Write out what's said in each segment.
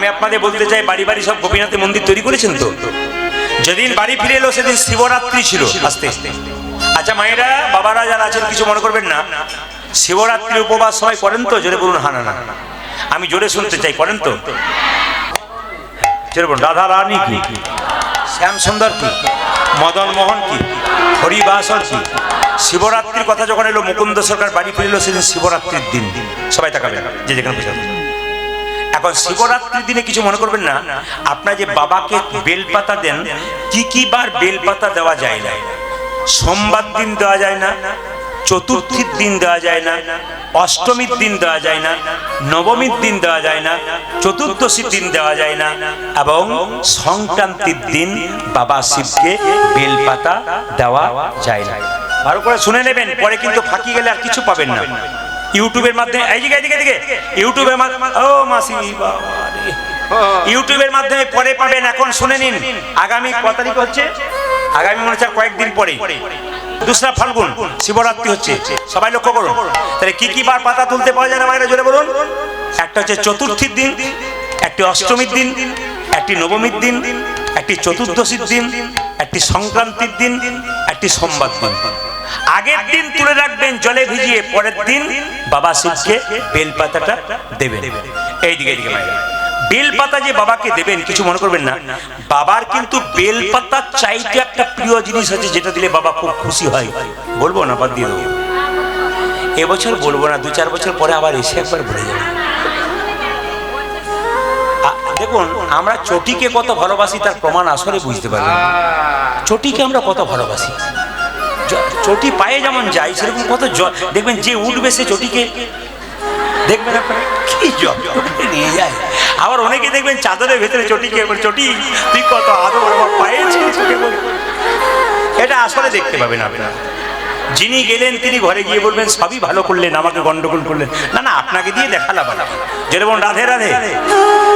আমি আপনাদের বলতে চাই, বাড়ি বাড়ি সব গোপীনাথের মন্দির তৈরি করেছেন তো? যেদিন বাড়ি ফিরে এলো সেদিন শিবরাত্রি ছিল। আস্তে আস্তে আচ্ছা মায়েরা বাবারা যারা আছেন কিছু মনে করবেন না, শিবরাত্রির উপবাস সবাই করেন তো? জোরে বলুন হা না। আমি জোরে শুনতে চাই, করেন তো? জোরে বলুন। রাধা রানী কি, শ্যাম সুন্দর কি, মদন মোহন কি, হরিবাসর কি। শিবরাত্রির কথা যখন এলো, মুকুন্দ সরকার বাড়ি ফিরল সেদিন শিবরাত্রির দিন। সবাই তাকাবেন যে যেখানে বসে। এখন শিবরাত্রির দিনে কিছু মনে করবেন না, আপনার যে বাবাকে বেলপাতা দেন, কি বার বেলপাতা দেওয়া যায় না? সোমবার দিন দেওয়া যায় না, চতুর্থীর দিন দেওয়া যায় না, অষ্টমীর দিন দেওয়া যায় না, নবমীর দিন দেওয়া যায় না, চতুর্দশীর দিন দেওয়া যায় না, এবং সংক্রান্তির দিন বাবা শিবকে বেলপাতা দেওয়া যায় না। ভালো করে শুনে নেবেন, পরে কিন্তু ফাঁকি গেলে আর কিছু পাবেন না। ইউটিউবের মাধ্যমে ইউটিউবের ইউটিউবের মাধ্যমে পরে পাবেন। এখন শুনে নিন, আগামী কত তারিখ হচ্ছে? আগামী মনে হচ্ছে কয়েকদিন পরে 2রা ফাল্গুন শিবরাত্রি হচ্ছে। সবাই লক্ষ্য করুন। তাহলে কি বার পাতা তুলতে পাওয়া যায় না মায়েরা? জোরে বলুন। একটা হচ্ছে চতুর্থীর দিন, একটি অষ্টমীর দিন, একটি নবমীর দিন, একটি চতুর্দশীর দিন, একটি সংক্রান্তির দিন, একটি সোমবার দিন। আগের দিন তুলে রাখবেন জলে ভিজিয়ে, পরের দিন বাবা শিবকে বেলপাতাটা দেবেন। এইদিকে মায়েরা বেলপাতা যে বাবাকে দেবেন, কিছু মনে করবেন না, বাবার কিন্তু বেলপাতা চাইতে একটা প্রিয় জিনিস আছে যেটা দিলে বাবা খুব খুশি হয়। বলবো না, বাদ দিয়ে দেবো। এবছর বলবো না, 2-4 বছর পরে আবার এসে একবার ভুলে যাবো। দেখুন আমরা চটিকে কত ভালোবাসি তার প্রমাণ আসলে বুঝতে পারবেন। চটিকে আমরা কত ভালোবাসি, চটি পায়ে যেমন যাই সেরকম কত দেখবেন যে উঠবে সে চটিকে দেখবেন আপনারা কি নিয়ে যায়। আবার অনেকে দেখবেন চাদরের ভেতরে চটিকে, চটি তুই কত আদর আমার পায়ে ছিঁড়ে বলে। এটা আসলে দেখতে পাবেন আপনারা। যিনি গেলেন তিনি ঘরে গিয়ে বলবেন সবই ভালো করলেন, আমাকে গন্ডগোল করলেন না। আপনাকে দিয়ে দেখালাম। যেটা বলুন রাধে রাধে,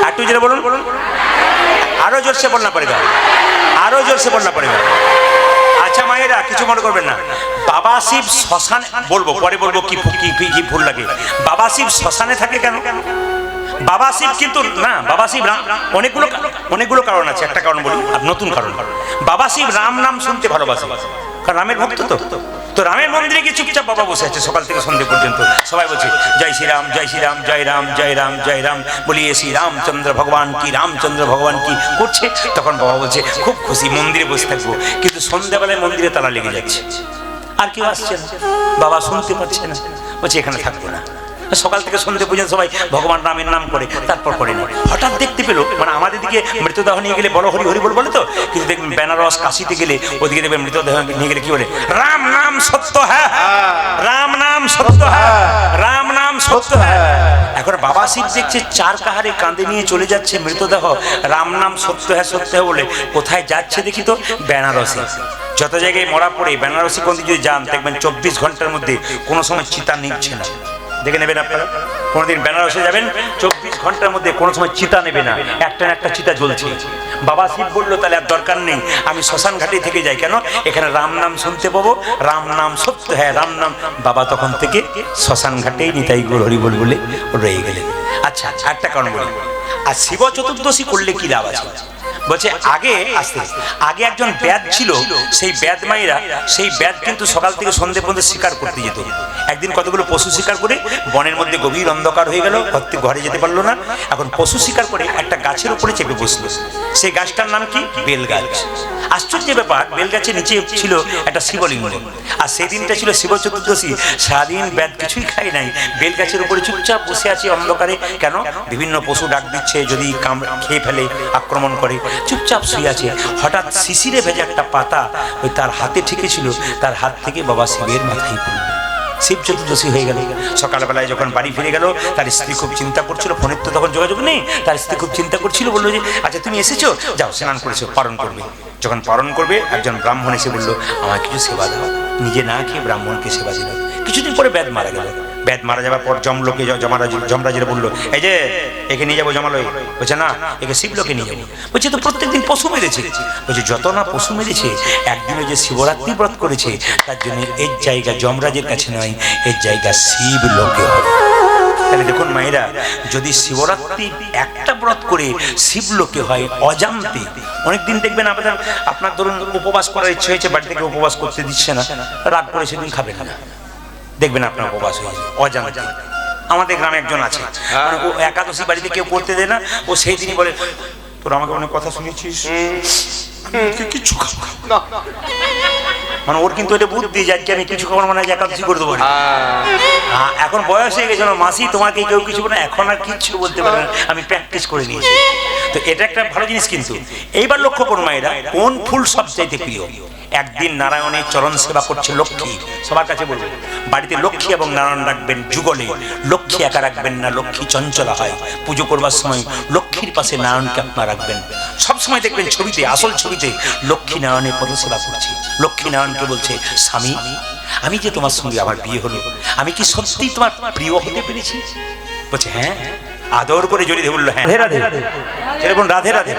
একটু যেটা বলুন, আরো জোরসে বলনা পড়েগা, আরো জোরসে বলনা পড়েগা। আচ্ছা মায়েরা কিছু মনে করবেন না, বাবা শিব শ্মশানে, বলবো পরে বলবো কি ভুল লাগে। বাবা শিব শ্মশানে থাকে কেন? বাবা শিব কিন্তু না, বাবা শিব অনেকগুলো কারণ আছে। একটা কারণ বলি, নতুন কারণ। বাবা শিব রাম নাম শুনতে ভালোবাসে, কারণ রামের ভক্ত তো রামের মন্দিরে গিয়ে চুপচাপ বাবা বসে আছে সকাল থেকে সন্ধ্যে পর্যন্ত। সবাই বলছে জয় শ্রীরাম, জয় শ্রীরাম, জয় রাম, জয় রাম, জয় রাম, বলিয়ে শ্রী রামচন্দ্র ভগবান কি, রামচন্দ্র ভগবান কি করছে। তখন বাবা বলছে খুব খুশি, মন্দিরে বসে থাকবো। কিন্তু সন্ধ্যাবেলায় মন্দিরে তালা লেগে যাচ্ছে, আর কেউ আসছে না, বাবা শুনতে পাচ্ছে না, বলছে এখানে থাকবো না। সকাল থেকে সন্ধ্যে পর্যন্ত সবাই ভগবান রামের নাম করে, তারপর করে না। হঠাৎ দেখতে পেলো, মানে আমাদের দিকে মৃতদেহ নিয়ে গেলে বড় হরি হরি বল বলে তো, কিন্তু দেখবেন বেনারস কাশিতে গেলে ওদিকে দেখবেন মৃতদেহ নিয়ে গেলে কি বলে, রাম নাম সত্য হ্যাঁ, রাম নাম সত্য হ্যাঁ, রাম নাম সত্য হ্যাঁ। এখন বাবা শিব দেখছে 4 কাহারে কাঁধে নিয়ে চলে যাচ্ছে মৃতদেহ, রাম নাম সত্য হ্যাঁ সত্য হ্যাঁ বলে। কোথায় যাচ্ছে দেখি তো? বেনারসে। যত জায়গায় মরা পড়ে বেনারসি কোন দিকে যান দেখবেন 24 ঘন্টার মধ্যে কোনো সময় চিতা নিচ্ছে না। দেখে নেবেন আপনারা, কোনোদিন বেনারসে যাবেন 24 ঘন্টার মধ্যে কোনো সময় চিতা নেবে না, একটা না একটা চিতা জ্বলছে। বাবা শিব বললো তাহলে আর দরকার নেই, আমি শ্মশান ঘাটে থেকে যাই, কেন এখানে রাম নাম শুনতে পাবো, রাম নাম সত্য হ্যাঁ, রাম নাম। বাবা তখন থেকে শ্মশান ঘাটেই নিতাই গৌর হরি বল বলে রয়ে গেলেন। আচ্ছা একটা কারণ বলি, আর শিব চতুর্দশী করলে কি লাভ আছে? বলছে আগে একজন ব্যাদ ছিল, সেই ব্যাদ মায়েরা সেই ব্যাদ কিন্তু সকাল থেকে সন্ধ্যে পর্যন্ত শিকার করতে যেত। একদিন কতগুলো পশু শিকার করে বনের মধ্যে গভীর অন্ধকার হয়ে গেল, ঘরে যেতে পারলো না। এখন পশু শিকার করে একটা গাছের উপরে চেপে বসলো। সেই গাছটার নাম কি? বেল গাছ। আশ্চর্য ব্যাপার, বেল গাছের নিচে ছিল একটা শিবলিঙ্গ। আর সেই দিনটা ছিল শিব চতুর্দশী। সারাদিন ব্যাদ কিছুই খায় নাই, বেল গাছের উপরে চুপচাপ বসে আছে অন্ধকারে। কেন? বিভিন্ন পশু ডাক দিচ্ছে, যদি খেয়ে ফেলে আক্রমণ করে, চুপচাপ শুয়ে আছে। হঠাৎ শিশিরে ভেজা একটা পাতা ওই তার হাতে ঠেকেছিল, তার হাত থেকে বাবা শিবের মাথায় পড়ল। শিব চতুর্দশী হয়ে গেল। সকালবেলায় যখন বাড়ি ফিরে গেল, তার স্ত্রী খুব চিন্তা করছিল, ফোনের তো তখন যোগাযোগ নেই। তার স্ত্রী খুব চিন্তা করছিল, বললো যে আচ্ছা তুমি এসেছো, যাও স্নান করেছো, পালন করবে। যখন পালন করবে একজন ব্রাহ্মণ এসে বললো আমায় কিছু সেবা দাও। নিজে না খেয়ে ব্রাহ্মণকে সেবা দিল। কিছুদিন পরে ব্যাদ মারা গেল। ব্যাদ মারা যাওয়ার পর যমলোকে যমরাজের বললো এই যে একে নিয়ে যাবো জমালয়। বলছে না, একে শিবলোকে নিয়ে যাবো। বলছে তো প্রত্যেকদিন পশু মেরেছে। বলছে যত না পশু মেরেছে, একদিনে যে শিবরাত্রি ব্রত করেছে, তার জন্য এর জায়গা যমরাজের কাছে নয়, এর জায়গা শিবলোকে হবে। তাহলে দেখুন মায়েরা, যদি শিবরাত্রি একটা ব্রত করে শিবলোকে হয় অজান্তে, অনেকদিন দেখবেন আপনার ধরুন উপবাস করার ইচ্ছে হয়েছে, বাড়ি থেকে উপবাস করতে দিচ্ছে না, রাগ করে সেদিন খাবেন না, দেখবেন আপনার উপবাস হয়েছে অজান্তে। আমাদের গ্রামে একজন আছে, মানে ও একাদশী বাড়িতে কেউ করতে দেয় না, ও সেই দিনই বলে তোর আমাকে অনেক কথা শুনেছিস, কিছু খাবো না, মানে ওর কিন্তু এটা বুদ্ধি যে আজকে আমি কিছু খাবার মানে একাদশী করে দেবো। এখন বয়স হয়ে গেছে, মাসি তোমাকে কেউ কিছু বলে, এখন আর কিছু বলতে পারে না, আমি প্র্যাকটিস করে নিয়েছি। তো এটা একটা ভালো জিনিস। কিন্তু এইবার লক্ষ্য করুন মায়েরা, কোন ফুল সবচাইতে প্রিয়? একদিন নারায়ণের চরণ সেবা করছে লক্ষ্মী, সবার কাছে বলবেন বাড়িতে লক্ষ্মী এবং নারায়ণ রাখবেন যুগলে, লক্ষ্মী একা রাখবেন না, লক্ষ্মী চঞ্চলা হয়। পুজো করবার সময় লক্ষ্মীর পাশে নারায়ণকে আপনারা রাখবেন। সবসময় দেখবেন ছবিতে, আসল ছবিতে লক্ষ্মী নারায়ণের পদসেবা করছে। লক্ষ্মী নারায়ণকে বলছে, স্বামী আমি যে তোমার সঙ্গে আমার বিয়ে হলো, আমি কি সত্যি তোমার প্রিয় হতে পেরেছি? বলছে হ্যাঁ। আদর করে জড়িয়ে বললো হ্যাঁ রাধে রাধে, এরকম রাধে রাধে।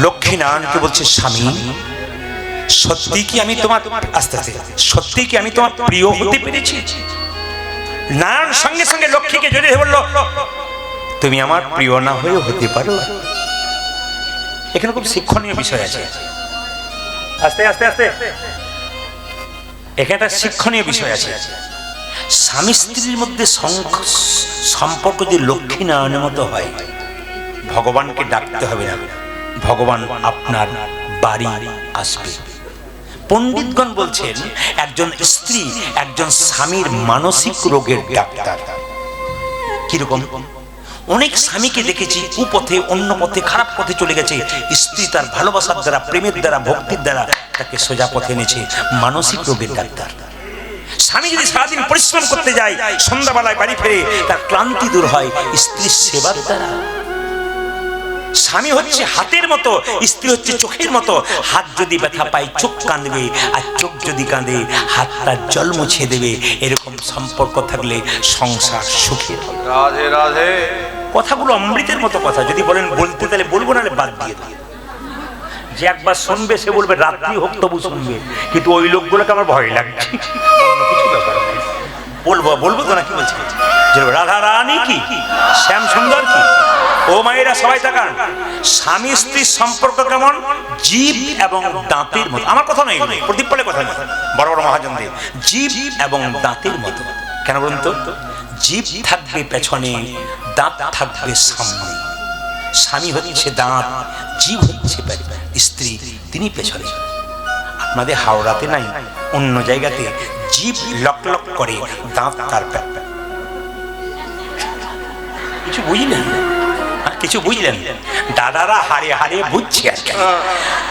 লক্ষ্মী নারায়ণকে বলছে, স্বামী সত্যি কি আমি তোমার, আস্তে আস্তে, সত্যি কি আমি তোমার প্রিয় হতে পেরেছি? নারায়ণ সঙ্গে সঙ্গে লক্ষ্মীকে জড়িয়ে বললো, তুমি আমার প্রিয় না হয়েও হতে পারো। এখানে খুব শিক্ষণীয় বিষয় আছে। আস্তে আস্তে আস্তে, এখানে একটা শিক্ষণীয় বিষয় আছে। স্বামী স্ত্রীর মধ্যে সম্পর্ক যদি লক্ষ্মী নারায়ণের মতো হয়, ভগবানকে ডাকতে হবে না, ভগবান আপনার বাড়ি আসবে। পণ্ডিতগণ বলছেন, একজন স্ত্রী একজন স্বামীর মানসিক রোগের ডাক্তার। কিরকম? অনেক স্বামীকে দেখেছি কুপথে, অন্য পথে, খারাপ পথে চলে গেছে, স্ত্রী তার ভালোবাসার দ্বারা, প্রেমের দ্বারা, ভক্তির দ্বারা তাকে সোজা পথে এনেছে। মানসিক রোগের ডাক্তার। স্বামী যদি সারাদিন পরিশ্রম করতে যায়, সন্ধ্যাবেলায় বাড়ি ফেরে, তার ক্লান্তি দূর হয় স্ত্রীর সেবার দ্বারা। স্বামী হচ্ছে হাতের মতো, স্ত্রী হচ্ছে চোখের মতো। হাত যদি ব্যথা পায় চোখ কাঁদবে, আর চোখ যদি কাঁদে হাত তার জল মুছে দেবে। এরকম সম্পর্ক থাকলে সংসার সুখের। রাধে রাধে। কথাগুলো অমৃতের মতো কথা, যদি বলেন বলতে তাহলে বলবো, নাহলে বাদ দিয়ে দেবো। যে একবার শুনবে সে বলবে রাত্রি হোক তবু শুনবে, কিন্তু ওই লোকগুলোকে আমার ভয় লাগছে। কিছু ব্যাপার বলবো বলবো তো না, কি বলছি? রাধা রানী কি, শ্যাম সুন্দর কি? ও মায়েরা সবাই তাকান, স্বামী স্ত্রীর সম্পর্ক কেমন? জীব এবং দাঁতের মতো। আমার কথা নয়, প্রদীপ পালের কথা নয়, বড় বড় মহাজনদের। জীব এবং দাঁতের মতো। কেন বলুন তো? জীব থাকবে পেছনে, দাঁত থাকবে সামনে। স্বামী হচ্ছে দাঁত, জীব হচ্ছে স্ত্রী, তিনি পেছনে। আপনাদের হাওড়াতে নাই, অন্য জায়গাতে জীব লক লক করে, দাঁত তার কিছু বুঝলেন? কিছু বুঝলেন? দাদারা হারে হারে বুঝছে আজকে।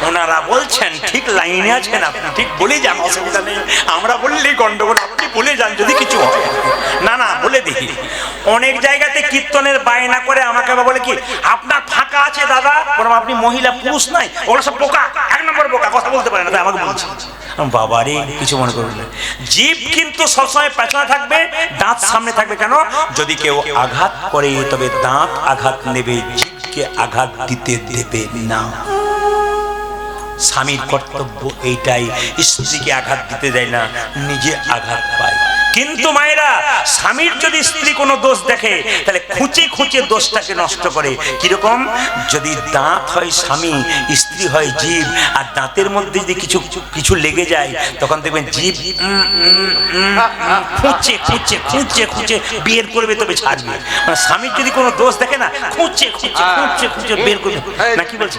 ওনারা বলছেন ঠিক লাইনে আছেন, আপনি ঠিক বলে যান, অসুবিধা নেই। আমরা বললেই গন্ডগোল, আপনি বলে যান যদি কিছু হয়। না না, বলে দেখি। অনেক জায়গাতে কীর্তনের বায়না করে আমাকে বলে কি, আপনার ফাঁকা আছে দাদা? বললাম আপনি মহিলা পুরুষ নাই, ওরা সব বোকা, এক নম্বর বোকা, কথা বলতে পারে না, তাই আমাকে বলছে। বাবারে, কিছু মনে করবেন না। জীব কিন্তু সবসময় পেছনে থাকবে, দাঁত সামনে থাকবে। কেন? যদি কেউ আঘাত করে তবে দাঁত আঘাত নেবে, জীবকে আঘাত দিতে দেবে না। স্বামীর কর্তব্য এইটাই, স্ত্রীকে আঘাত দিতে দেয় না, নিজে আঘাত পায়। কিন্তু মায়েরা, স্বামীর যদি স্ত্রী কোনো দোষ দেখে তাহলে খুঁচে খুঁচে দোষটাকে নষ্ট করে। কিরকম? যদি দাঁত হয় স্বামী, স্ত্রী হয় জীব, আর দাঁতের মধ্যে যদি কিছু কিছু লেগে যায়, তখন দেখবেন জীব খুঁচে খুঁচে খুঁচে খুঁচে বের করবে, তবে ছাড়বে। মানে স্বামীর যদি কোনো দোষ দেখে না, খুঁচে খুঁচে খুঁচে খুঁচে বের করবে। না কি বলছে?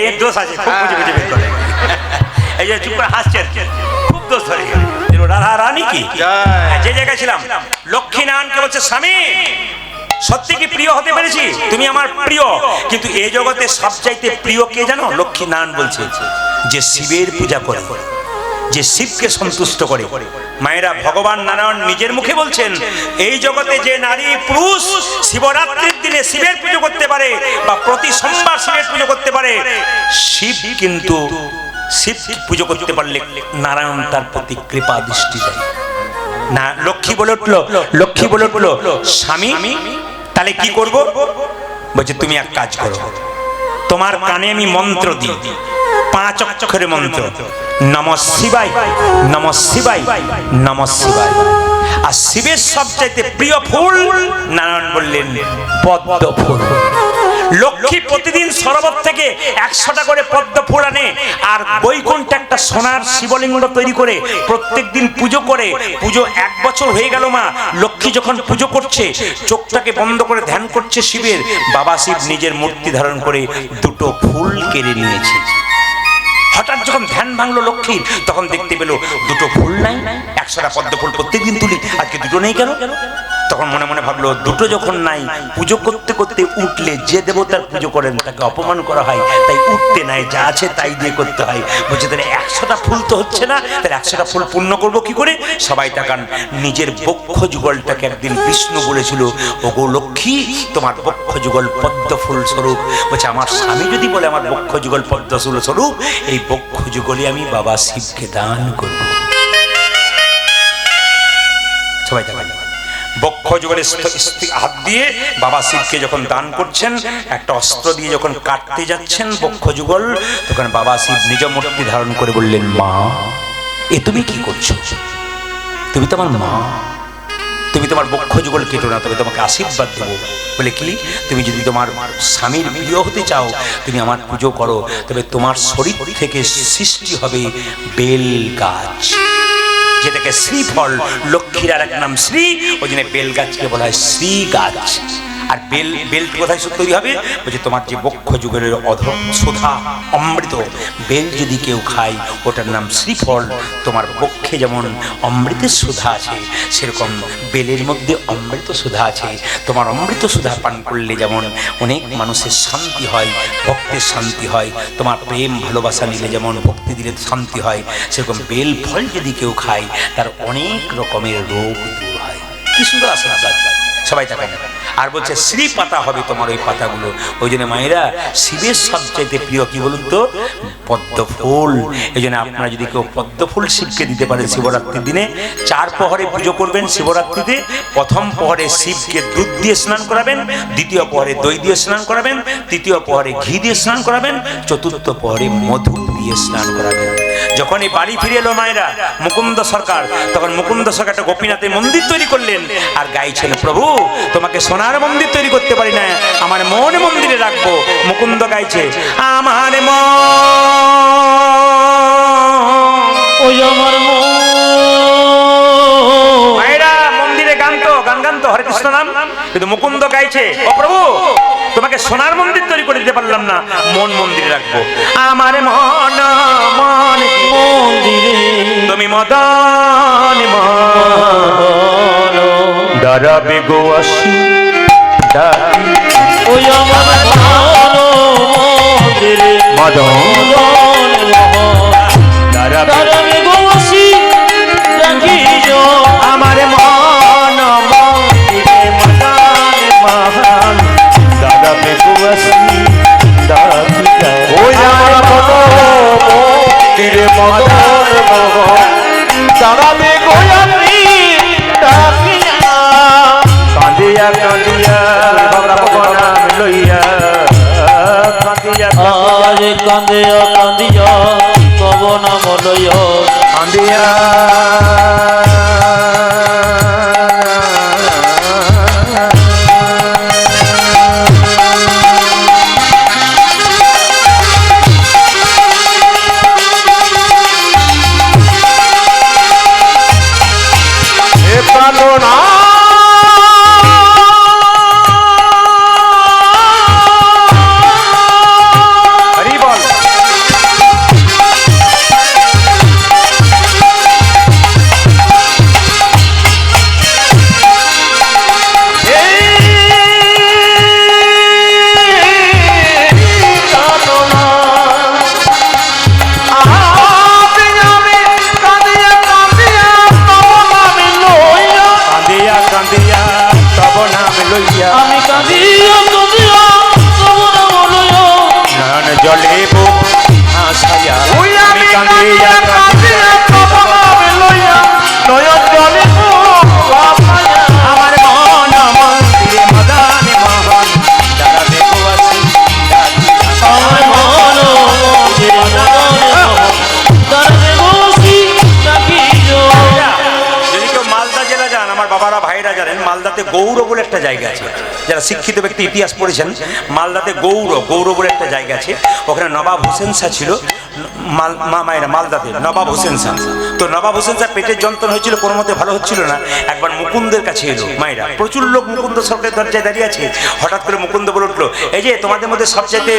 এর দোষ আছে, খুব খুঁজে খুঁজে বের করে। এই যে চুপ করে হাসছেন, খুব দোষ ধরে। রাধা রানী কি, যে জায়গায় ছিলাম, লক্ষ্মী নারায়ণকে বলছে, স্বামী সত্যি কি প্রিয় হতে পেরেছি? তুমি আমার প্রিয়। কিন্তু এই জগতে সবচাইতে প্রিয় কে জানো? লক্ষ্মী নারায়ণ বলছে, যে শিবের পূজা করে, যে শিবকে সন্তুষ্ট করে। মায়েরা, ভগবান নারায়ণ নিজের মুখে বলছেন, এই জগতে যে নারী পুরুষ শিবরাত্রির দিনে শিবের পুজো করতে পারে, বা প্রতি সোমবার শিবের পুজো করতে পারে, শিব কিন্তু শিব পুজো করতে পারলে নারায়ণ তার প্রতি কৃপা দৃষ্টি দেয় না। লক্ষ্মী বলে উঠল, লক্ষ্মী বলে উঠল, স্বামী তাহলে কি করব? বলছে, তুমি এক কাজ করো, তোমার কানে আমি মন্ত্র দিই, 5 অক্ষরের মন্ত্র, নমঃ শিবায়, নমঃ শিবায়, নমঃ শিবায়। আর শিবের সবচাইতে প্রিয় ফুল নারায়ণ বললেন পদ্ম ফুল। লক্ষ্মী প্রতিদিন সরোবর থেকে 100টা করে পদ্ম ফুল আনে, আর বৈকুণ্ঠে একটা সোনার শিবলিঙ্গ তৈরি করে প্রত্যেকদিন পুজো করে। পুজো 1 বছর হয়ে গেল। মা লক্ষ্মী যখন পুজো করছে, চোখটাকে বন্ধ করে ধ্যান করছে শিবের, বাবা শিব নিজের মূর্তি ধারণ করে 2টো ফুল কেড়ে নিয়েছে। হঠাৎ যখন ধ্যান ভাঙলো লক্ষ্মীর, তখন দেখতে পেল 2টো ফুল নাই। 100টা পদ্ম ফুল প্রত্যেকদিন তুলি, আজকে 2টো নেই কেন? তখন মনে মনে ভাবলো, 2টো যখন নাই, পুজো করতে করতে উঠলে যে দেবতার পুজো করেন তাকে অপমান করা হয়, তাই উঠতে নাই, যা আছে তাই দিয়ে করতে হয়। বলছে তাহলে 100টা ফুল তো হচ্ছে না, তাহলে 100টা ফুল পূর্ণ করবো কি করে? সবাই তাকান। নিজের বক্ষ যুগলটাকে একদিন বিষ্ণু বলেছিল, ওগো লক্ষ্মী, তোমার বক্ষ যুগল পদ্ম ফুল স্বরূপ। বলছে আমার স্বামী যদি বলে আমার বক্ষ যুগল পদ্ম ফুল স্বরূপ, এই বক্ষ যুগলে আমি বাবা শিবকে দান করব। সবাই তাকান। বক্ষ যুগলে হাত দিয়ে বাবা শিবকে যখন দান করছেন, একটা অস্ত্র দিয়ে যখন কাটতে যাচ্ছেন বক্ষ যুগল, তখন বাবা শিব নিজ মূর্তি ধারণ করে বললেন, মা এ তুমি কি করছো? তুমি তো আমার মা, তুমি তোমার বক্ষ যুগল কেটো না, তবে তোমাকে আশীর্বাদ দেবো। বলে কি? তুমি যদি তোমার স্বামীর প্রিয় হতে চাও, তুমি আমার পুজো করো, তবে তোমার শরীর থেকে সৃষ্টি হবে বেল গাছ, যেটাকে শ্রীফল। লক্ষ্মীর আর এক নাম শ্রী, ওই জন্য বেল গাছকে বলা হয় শ্রী গাছ। আর বেল কোথায় তৈরি হবে? বলছে তোমার যে বক্ষ যুগলের সুধা অমৃত, বেল যদি কেউ খায় ওটার নাম শ্রীফল। তোমার বক্ষে যেমন অমৃতের সুধা আছে, সেরকম বেলের মধ্যে অমৃত সুধা আছে। তোমার অমৃত সুধা পান করলে যেমন অনেক মানুষের শান্তি হয়, ভক্তের শান্তি হয়। তোমার প্রেম ভালোবাসা নিলে যেমন ভক্তি দিলে শান্তি হয়, সেরকম বেল ফল যদি কেউ খায় তার অনেক রকমের রোগ দূর হয়। কি সুন্দর আশীর্বাদ। সবাই তাকান। আর বলছে শ্রী পাতা হবে তোমার ওই পাতাগুলো। ওই জন্য মায়েরা, শিবের সবচাইতে প্রিয় কি বলুন তো? পদ্ম ফুল। এই জন্য আপনারা যদি কেউ পদ্ম ফুল শিবকে দিতে পারেন, শিবরাত্রির দিনে 4 প্রহরে পুজো করবেন। শিবরাত্রিতে প্রথম প্রহরে শিবকে দুধ দিয়ে স্নান করাবেন, দ্বিতীয় প্রহরে দই দিয়ে স্নান করাবেন, তৃতীয় প্রহরে ঘি দিয়ে স্নান করাবেন, চতুর্থ প্রহরে মধু দিয়ে স্নান করাবেন। যখন এই বাড়ি ফিরে এলো মায়েরা মুকুন্দ সরকার, তখন মুকুন্দ সরকারটা গোপীনাথের মন্দির তৈরি করলেন আর গাইছেন, প্রভু তোমাকে সোনার মন্দির তৈরি করতে পারি না, আমার মন মন্দিরে রাখবো। মুকুন্দ গাইছে, আমার মন, ওই আমার মন। মায়েরা মন্দিরে গান গান তো হরে কৃষ্ণ নাম, কিন্তু মুকুন্দ গাইছে, ও প্রভু তোমাকে সোনার মন্দির তৈরি করে দিতে পারলাম না, মন মন্দিরে রাখবো। আমার মন মন্দিরে তুমি মদন দাঁড়াবে গো আসি ডাকি, ওই আমার মন মন্দিরে মদন দাঁড়াবে গো আসি ডাকি, আমার মন মন্দিরে মদন মহান দাঁড়াবে গো আসি ডাকি, ওই আমার মন মন্দিরে মদন মহান দাঁড়াবে গো আসি ডাকি, কাঁদিয়া কাঁদিয়া নাম লইয়া, কাঁদিয়া কাঁদিয়া কাঁদিয়া কব নাম লইয়া, কাঁদিয়া বলে একটা জায়গা আছে, যারা শিক্ষিত ব্যক্তি ইতিহাস পড়েছেন, মালদাতে গৌর বলে একটা জায়গা আছে, ওখানে নবাব হোসেন শাহ ছিল, মালদাতে নবাব হোসেন শাহ। তো নবাব হোসেন শাহ পেটের যন্ত্রণা হয়েছিল, কোনো মতে ভালো হচ্ছিল না, একবার মুকুন্দের কাছে এলো মায়েরা, প্রচুর লোক মুকুন্দ সরকারের দরজায় দাঁড়িয়ে আছে। হঠাৎ করে মুকুন্দ বলে উঠলো, এই যে তোমাদের মধ্যে সবচাইতে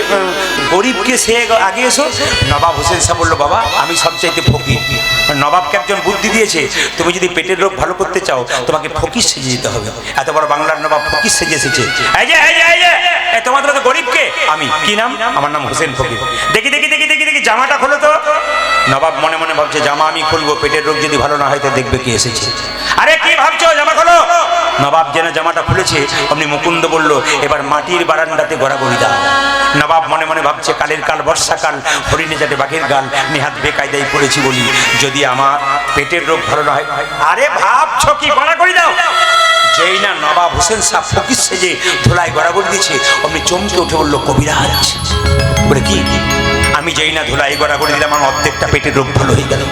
গরিবকে সে আগে এসো। নবাব হোসেন শাহ বললো, বাবা আমি সবচাইতে ফকির। নবাবকে একজন বুদ্ধি দিয়েছে, তুমি যদি পেটের রোগ ভালো করতে চাও তোমাকে ফকির সেজে যেতে হবে। এত বড় বাংলার নবাব ফকির সেজে এসেছে। এই যে তোমাদের মধ্যে গরিবকে, আমি কি নাম? আমার নাম হোসেন ফকির। দেখি দেখি দেখি দেখি দেখি জামাটা খোলো তো। নবাব মনে মনে ভাবছে, জামা আমি খুলবো, পেটের রোগ যদি ভালো না হয় তো দেখবে কে এসেছে। আরে কি ভাবছো, জামা খোলো। নবাব যেন জামাটা খুলেছে, অমনি মুকুন্দ বলল, এবার মাটির বারান্দাতে গড়াগড়ি দাও। নবাব মনে মনে ভাবছে, কালের কাল বর্ষাকাল, হরিণে যাতে বাঘের গাল, নেহাত বেকায়দায় পড়েছি বলি, যদি আমার পেটের রোগ ভালো না হয়। আরে ভাবছো কি, গড়াগড়ি দাও। যেই না নবাব হোসেন শাহ ফকির সেজে ধুলায় গড়াগড়ি দিয়েছে, অমনি চমকে উঠে বললো, কবিরাজ। বলে কি? আমি যেই না ধুলায় গড়াগড়ি দিলাম, আমার অর্ধেকটা পেটের রোগ ভালো হয়ে গেল।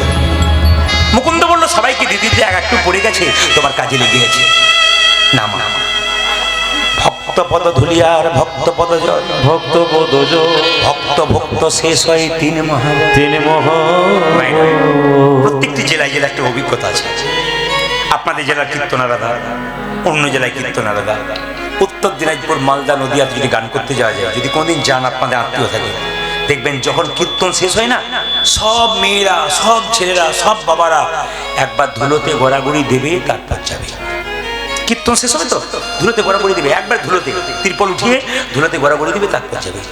মুকুন্দ বলল, সবাইকে দিদি এক একটু পড়ে গেছে, তোমার কাজে লেগে গেছে। নাম ভক্তপদ ধুলিয়ার ভক্তপদ জল, ভক্তপদ জল, ভক্ত শেষ হয় তিন মহা। প্রত্যেকটি জেলায় জেলায় একটা অভিজ্ঞতা আছে। আপনাদের জেলার কীর্তন আলাদা, অন্য জেলায় কীর্তন আলাদা। উত্তর দিনাজপুর, মালদা, নদীয়াতে যদি গান করতে যাওয়া যায়, যদি কোনোদিন যান আপনাদের আত্মীয় থাকে, দেখবেন যখন কীর্তন শেষ হয় না, সব মেয়েরা, সব ছেলেরা, সব বাবারা একবার ধুলোতে গড়াগড়ি দেবে, তারপর যাবে। কীর্তন শেষ হবে তো ধুলোতে গড়াগড়ি দেবে, একবার ধুলোতে তিরপল উঠিয়ে ধুলোতে গড়াগড়ি দেবে, তারপর যাবে।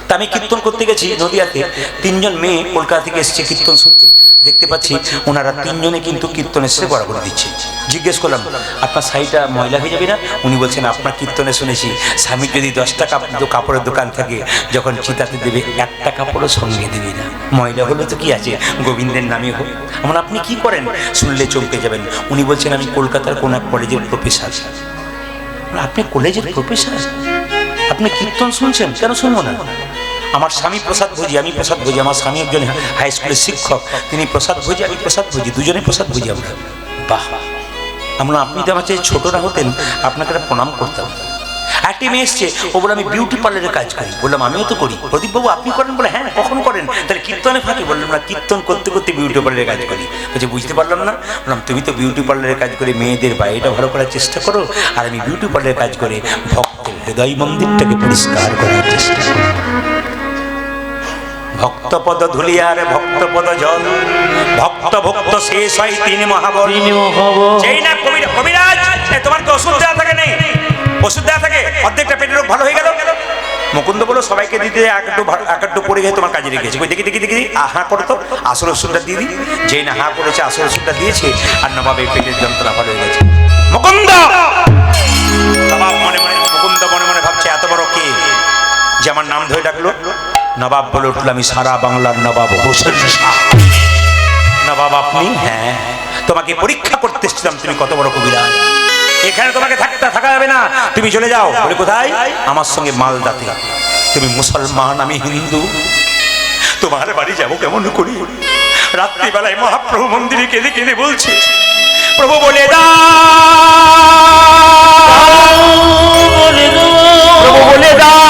তা আমি কীর্তন করতে গেছি নদীয়াতে, তিনজন মেয়ে কলকাতা থেকে এসছে কীর্তন শুনতে। দেখতে পাচ্ছি ওনারা তিনজনে কিন্তু কীর্তন এসে গড়াগড়ি দিচ্ছে। জিজ্ঞেস করলাম, আপনার শাড়িটা ময়লা হয়ে যাবে না? উনি বলছেন, আপনার কীর্তনে শুনেছি স্বামীর যদি 10টা কাপড়ের দোকান থাকে, যখন চিতাতে দেবে একটা কাপড়ও সঙ্গে দেবে না, ময়লা হলে তো কি আছে, গোবিন্দের নামে হোক। আমার আপনি কি করেন? শুনলে চমকে যাবেন। উনি বলছেন, আমি কলকাতার কোন এক কলেজের প্রফেসর। আপনি কলেজের প্রফেসর, আপনি কীর্তন শুনছেন? কেন শুনবো না? আমার স্বামী প্রসাদ ভোজি, আমি প্রসাদ ভোজি। আমার স্বামী একজন হাই স্কুলের শিক্ষক, তিনি প্রসাদ ভোজি, আমি প্রসাদ ভোজি, দুজনে প্রসাদ ভোজি আমরা। বাহ! আমরা, আপনি তো আমার চেয়ে ছোটরা হতেন, আপনাকে একটা প্রণাম করতাম। একটি মেয়ে এসছে, ও বলে, আমি বিউটি পার্লারের কাজ করি। বললাম, আমিও তো করি। প্রদীপবাবু আপনি করেন? বলে, হ্যাঁ। কখন করেন? তাহলে কীর্তনে ফাঁকি? বললাম, না, কীর্তন করতে করতে বিউটি পার্লারের কাজ করি। বলছে, বুঝতে পারলাম না। বললাম, তুমি তো বিউটি পার্লারের কাজ করে মেয়েদের বাইরেটা ভালো করার চেষ্টা করো, আর আমি বিউটি পার্লারের কাজ করে ভক্তের হৃদয় মন্দিরটাকে পরিষ্কার করার চেষ্টা করি। ভক্তপদ ধুলিয়ার ভক্তপদ জল, ভক্ত শেষ হয় তিন মহাবল। যেই না কবিরাজ, তোমার কি ওষুধ দেওয়া থাকে? নেই ওষুধ দেওয়া থাকে, অর্ধেকটা পেটের রোগ ভালো হয়ে গেল। মুকুন্দ বলো, সবাইকে দিতে একটু পড়ে গেছে, তোমার কাজে লেগেছে। দেখি দেখি দেখি হা করতো, আসল ওষুধটা দিয়ে দিই। যেই না হা করেছে, আসল ওষুধটা দিয়েছে, আর নবাবের পেটের যন্ত্রণা ভালো হয়ে গেছে। মুকুন্দ! নবাব মনে মনে, মুকুন্দ মনে মনে ভাবছে, এত বড় কে যে আমার নাম ধরে ডাকলো? নবাব বলে উঠল, আমি সারা বাংলার নবাব হোসেন শাহ। নবাব আপনি? হ্যাঁ, তোমাকে পরীক্ষা করতে এসেছিলাম, তুমি কত বড় কবিরাজ। এখানে তোমাকে থাকা যাবে না, তুমি চলে যাও। বলে, কোথায়? আমার সঙ্গে মালদাতে। তুমি মুসলমান, আমি হিন্দু, তোমার বাড়ি যাবো কেমন করি? রাত্রিবেলায় মহাপ্রভু মন্দিরে কেঁদে কেঁদে বলছে, প্রভু বলে দাও, প্রভু বলে দাও,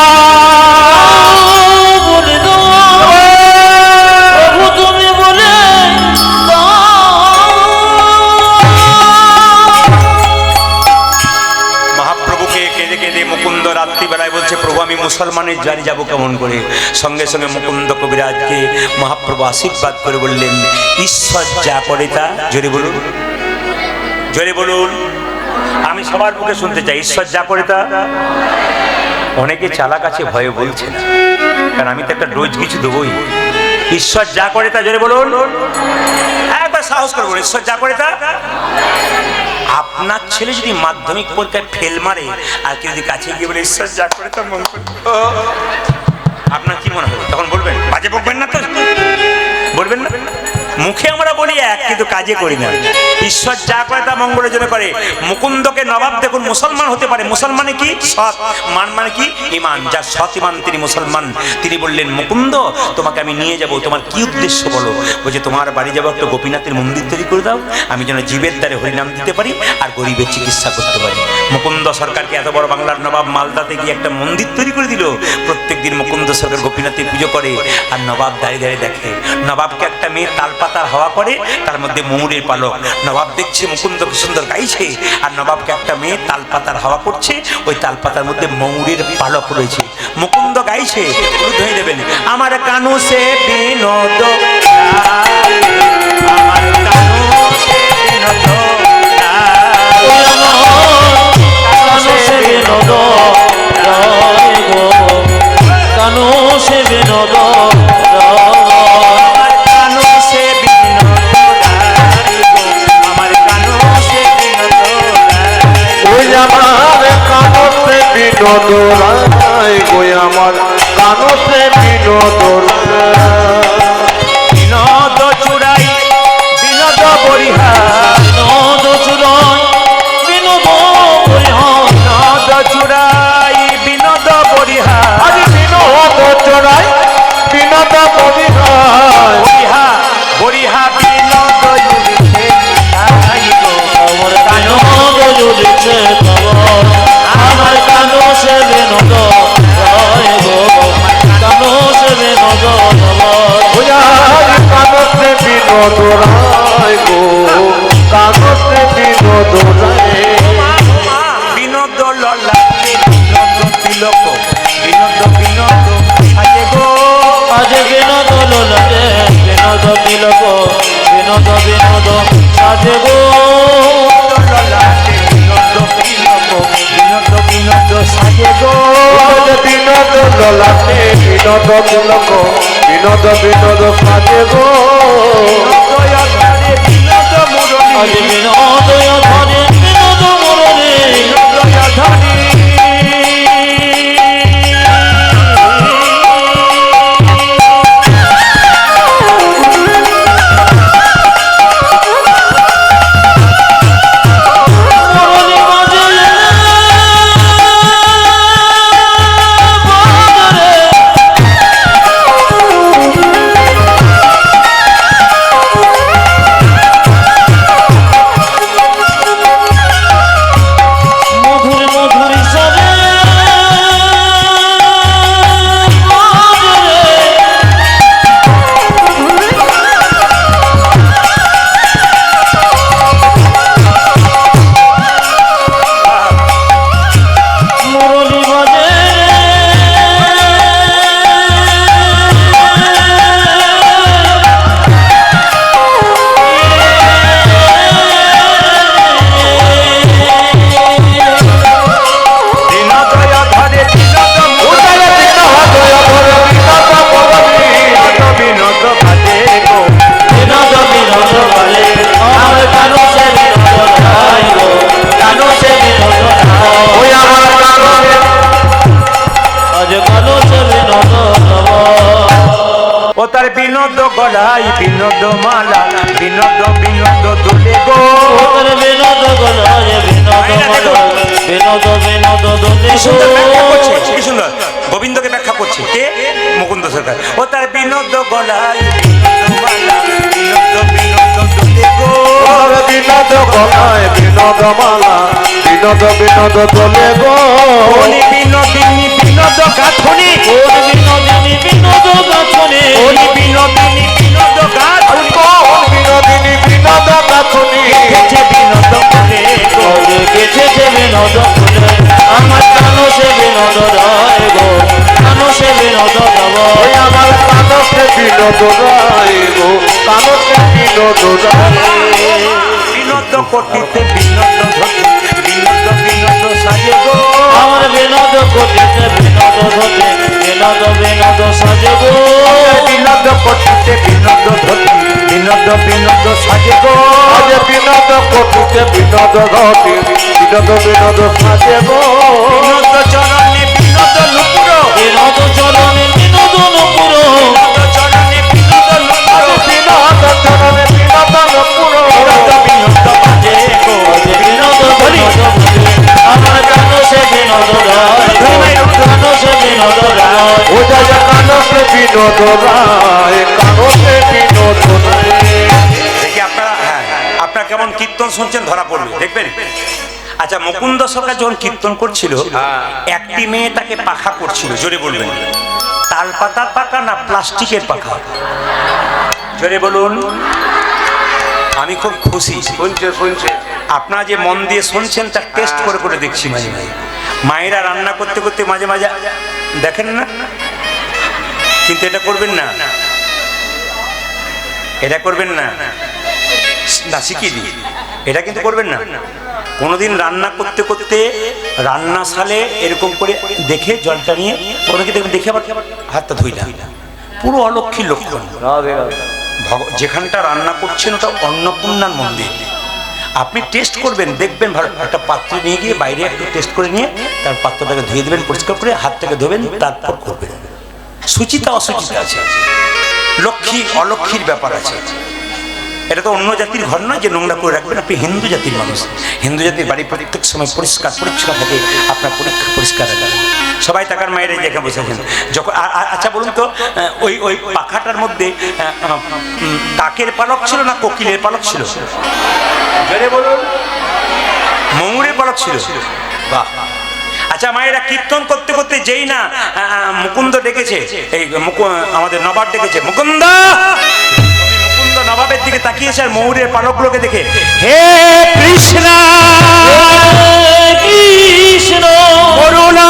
মুসলমানের জারি যাব কেমন করে? সঙ্গে সঙ্গে মুকুন্দ কবিরাজকে মহাপ্রভু আশীর্বাদ করে বললেন, ঈশ্বর যা করে তা। জোরে বলুন, জোরে বলুন, আমি সবার মুখে শুনতে চাই, ঈশ্বর যা করে তা। অনেকে চালাক আছে, ভয়ে বলছে না, কারণ আমি তো একটা ডোজ কিছু দেবই। ঈশ্বর যা করে তা, জোরে বলুন, একবার সাহস করবো, ঈশ্বর যা করে তা। আপনার ছেলে যদি মাধ্যমিক পরীক্ষায় ফেল মারে, আর কেউ যদি কাছে গিয়ে বলে, ঈশ্বর যা করে তা মন করে, আপনার কি মনে হবে? তখন বলবেন, বাজে বকবেন না তো? বলবেন না? মুখে আমরা বলি এক, কিন্তু কাজে করি না। ঈশ্বর যা করে তা মঙ্গলের জন্য করে। মুকুন্দকে নবাব দেখুন মুসলমান হতে পারে, মুসলমানে কি সৎ, মান মানে কি ইমান, যার সৎ ইমান তিনি মুসলমান। তিনি বললেন মুকুন্দ তোমাকে আমি নিয়ে যাব, তোমার কি উদ্দেশ্য বলো? বলছে তোমার বাড়ি যাবো, একটা গোপীনাথের মন্দির তৈরি করে দাও, আমি যেন জীবের দ্বারে হরিনাম দিতে পারি আর গরিবের চিকিৎসা করতে পারি। মুকুন্দ সরকারকে এত বড় বাংলার নবাব মালদাতে গিয়ে একটা মন্দির তৈরি করে দিল। প্রত্যেক দিন মুকুন্দ সরকার গোপীনাথে পুজো করে, আর নবাব দাঁড়িয়ে দাঁড়িয়ে দেখে। নবাবকে একটা মেয়ে তালপাতার হাওয়া করে, তার মধ্যে ময়ূরের পালক। নবাব দেখছে মুকুন্দ কি সুন্দর গাইছে, আর নবাবকে একটা মেয়ে তালপাতার হাওয়া করছে, ওই তালপাতার মধ্যে ময়ূরের পালক রয়েছে। মুকুন্দ গাইছে, ধরে দেবেন আমার কানু সে বিনোদ, আমার কানু সে বিনোদ, কানু সে বিনোদ, কানু সে বিনোদ, কানু সে বিনোদ, আমার কানু সে বিনোদ, ওই আমার কানতে বিনোদ রায় গো, আমার কানতে বিনোদ বিনোদ চূড়াই বিনোদ বরিহার, বিনোদ চূড়াই বিনোদ বরিহার, বিনোদ চূড়াই বিনোদ বরিহার, আজ বিনোদ চড়াই বিনোদ বরিহার, বরিহা বরিহা বিনোদ জুড়িছে তাই গো, আমার বিনোদ জুড়িছে খবর, আমার কানু সে বিনোদ রায় গো, কানু সে বিনোদ খবর। ওই আজ কানতে বিনোদ রায় গো, কানতে বিনোদ রায়, বিনোদ ললাটে বিনোদ তিলক, বিনোদ বিনোদ সাজে গো, আজ বিনোদ লোলকে বিনোদ তিলক, বিনোদ বিনোদ সাজে গো, ললাটে বিনোদ তিলক, বিনোদ বিনোদ সাজে গো, আজ বিনোদ ললাটে বিনোদ তিলক, বিনোদ বিনোদ সাজে গো, দয়াধারে বিনোদ মুরলী, আজ বিনোদ ধরে বিনোদ মুরলী, দয়াধারে মুরলী বাজে বাজারে, মধুর মধুর সরে বাজারে, মুরলী বাজে বিনোদ দয়াধারে বিনোদ উদয় বিনোদ ধরে বিনোদ বরবী, বিনোদ বাজে গো, বিনোদ বিনোদ বলে আমার কানু সে বিনোদ রায় গো, কানু সে বিনোদ রায়, ওই আমার কানতে আজ কানু সে বিনোদ ও তার বিনোদ গলাই বিনোদ মালা, বিনোদ বিনোদ দুলে গো, তোর বিনোদ গলায় বিনোদ মালা, বিনোদ বিনোদ দোলে কি সুন্দর ব্যাখ্যা করছে, কি সুন্দর গোবিন্দকে ব্যাখ্যা করছে কে? মুকুন্দ সরকার। ও তার বিনোদ গলাই বিনোদ মালা, বিনোদ বিনোদ দুলে গো, বিনোদ গলায় বিনোদ মালা, বিনোদ বিনোদ তোলে গো, ওলি বিনোদিনী বিনোদ গাথনি, ওর বিনোদিনী বিনোদ গাছনে, ওলি বিনোদিনী বিনোদ গাথনি, বিনোদিনী বিনোদ গাথনি, গেছে বিনোদ ফুলে গো, ওরে গেছে বিনোদ ফুলে, আমার কানু সে বিনোদ রায় গো, কানু সে বিনোদ দেব, ওই আমার কানতে বিনোদ রায় গো, কানতে বিনোদ রায়, বিনোদ কোটিতে বিনোদ ধরতে, বিনোদ বিনোদ সাজে গো, আমার বিনোদ কোটিতে বিনোদ ধরে, বিনোদ বিনোদ সাজে গো, বিনোদ কোটিতে বিনোদ ধরতে, বিনোদ বিনোদ সাজে গো, আজ বিনোদ কোটিতে বিনোদ ঘটে, বিনোদ বিনোদ সাজে গো, বিনোদ চরণে বিনোদ নুপুর, বিনোদ চরণে বিনোদ নুপুর, বিনোদ চরণে বিনোদ আজ নুপুর, বিনোদ চরণে বিনোদ রায় কারো সে বিনোদ নাই দেখি আপনারা, হ্যাঁ, আপনারা কেমন কীর্তন শুনছেন ধরা পড়বে, দেখবেন। আচ্ছা, মুকুন্দ সরকার যখন কীর্তন করছিল, একটি মেয়ে তাকে পাখা করছিল, জোরে বলবেন। তাল পাতার পাখা না প্লাস্টিকের পাখা? জোরে বলুন। আমি খুব খুশি, শুনছে আপনারা যে মন দিয়ে শুনছেন তার টেস্ট করে করে দেখছি মাঝে মাঝে। মায়েরা রান্না করতে করতে মাঝে মাঝে দেখেন না, কিন্তু এটা করবেন না, এটা করবেন না, না শিখিয়ে দিই, এটা কিন্তু করবেন না। কোনোদিন রান্না করতে করতে রান্নাশালে এরকম করে দেখে জলটা নিয়ে ওনাকে দেখবেন, দেখে আবার হাতটা ধুইলা, পুরো অলক্ষীর লক্ষণ। যেখানটা রান্না করছেন ওটা অন্নপূর্ণার মন্দির, আপনি টেস্ট করবেন, দেখবেন ভালো। একটা পাত্র নিয়ে গিয়ে বাইরে একটু টেস্ট করে নিয়ে তার পাত্রটাকে ধুয়ে দেবেন, পরিষ্কার করে হাতটাকে ধোবেন, তারপর করবেন। সুচিতা অসুচিতা আছে, লক্ষ্মী অলক্ষ্মীর ব্যাপার আছে। এটা তো অন্য জাতির ঘর নয় যে নোংরা করে রাখবেন। আপনি হিন্দু জাতির মানুষ, হিন্দু জাতির বাড়ি প্রত্যেক সময় পরিষ্কার পরিচ্ছন্ন থাকে, আপনার পরিষ্কার রাখবেন। সবাই টাকার মায়ের যেখানে বসেছেন যখন। আচ্ছা বলুন তো, ওই ওই পাখাটার মধ্যে কাকের পালক ছিল না কোকিলের পালক ছিল? জোরে বলুন। ময়ূরের পালক ছিল। বাহ। আচ্ছা মায়েরা, কীর্তন করতে করতে যেই না মুকুন্দ ডেকেছে, এই আমাদের নবাব ডেকেছে, মুকুন্দ। মুকুন্দ নবাবের দিকে তাকিয়েছে আর ময়ূরের পালকগুলোকে দেখে, হে কৃষ্ণ কৃষ্ণ করুণা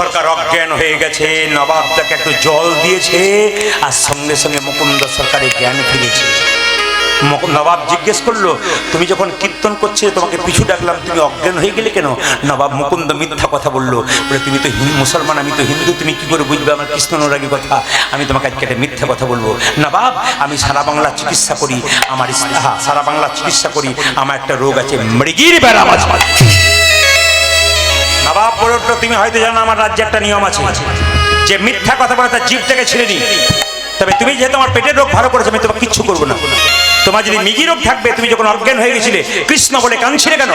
সরকার অজ্ঞান হয়ে গেছে। নবাব তাকে একটু জল দিয়েছে আর সঙ্গে সঙ্গে মুকুন্দ সরকারের জ্ঞান ফিরেছে। নবাব জিজ্ঞেস করলো, তুমি যখন কীর্তন করছিলে তোমাকে পিছু ডাকলাম, তুমি অজ্ঞান হয়ে গেলে কেন? নবাব মুকুন্দ মিথ্যা কথা বললো, বলে তুমি তো মুসলমান, আমি তো হিন্দু, তুমি কি করে বুঝবে আমার কৃষ্ণ অনুরাগী কথা? আমি তোমাকে আজকে একটা মিথ্যা কথা বলবো। নবাব, আমি সারা বাংলা চিকিৎসা করি, আমার সারা বাংলা চিকিৎসা করি, আমার একটা রোগ আছে, মৃগীর ব্যারাম আছে। নবাব বলে উঠলো, তুমি হয়তো জানো আমার রাজ্যে একটা নিয়ম আছে, যে মিথ্যা কথা বলে তার জিভটাকে ছেড়ে দিই। তবে তুমি যেহেতু আমার পেটের রোগ ভালো করেছো, আমি তোমাকে কিচ্ছু করবো না। তোমার যদি মৃগী রোগ থাকবে, তুমি যখন অজ্ঞান হয়ে গেছিলে কৃষ্ণ বলে কাঁদছিলে কেন?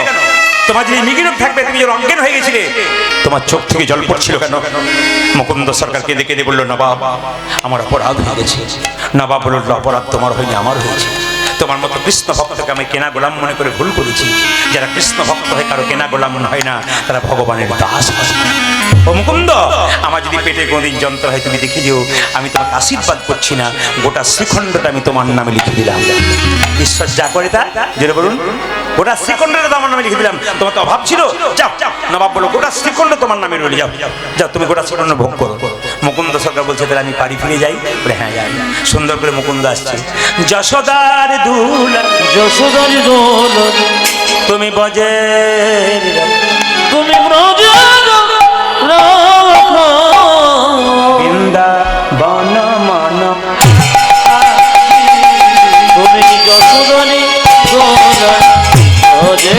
তোমার যদি মৃগী রোগ থাকবে, তুমি যখন অজ্ঞান হয়ে গেছিলে তোমার চোখ থেকে জল পড়ছিল কেন? মুকুন্দ সরকারকে দেখে দিয়ে বললো, নবাব আমার অপরাধ হয়ে গেছে। নবাব বলল, অপরাধ তোমার হয়নি, আমার হয়েছে। তোমার মতো কৃষ্ণ ভক্তকে আমি কেনা গোলাম মনে করে ভুল করেছি। যারা কৃষ্ণ ভক্ত হয় কারো কেনা গোলাম হয় না, তারা ভগবানের দাস হয়। ও মুকুন্দ, আমার যদি পেটে কোনদিন যন্ত্র হয় তুমি দেখে যেও, আমি তোমাকে আশীর্বাদ করছি না, গোটা শ্রীখণ্ডটা আমি তোমার নামে লিখে দিলাম। ঈশ্বর যা করে তা, যেটা বলুন, গোটা শ্রীখণ্ডটা আমার নামে লিখে দিলাম। তোমার তো অভাব ছিল, যাও। নবাব বলো, গোটা শ্রীখণ্ড তোমার নামে রইল, যাও যাও, তুমি গোটা শ্রীখণ্ড ভোগ করো। মুকুন্দ সরকার বলছে, তাহলে আমি বাড়ি ফিরে যাই? বলে হ্যাঁ যাই। সুন্দর করে মুকুন্দ আসছে, যশোদার দুলা যশোদার দোল তুমি বজের, তুমি ব্রজ বৃন্দাবন মন, তুমি যশোদারি দোল ব্রজে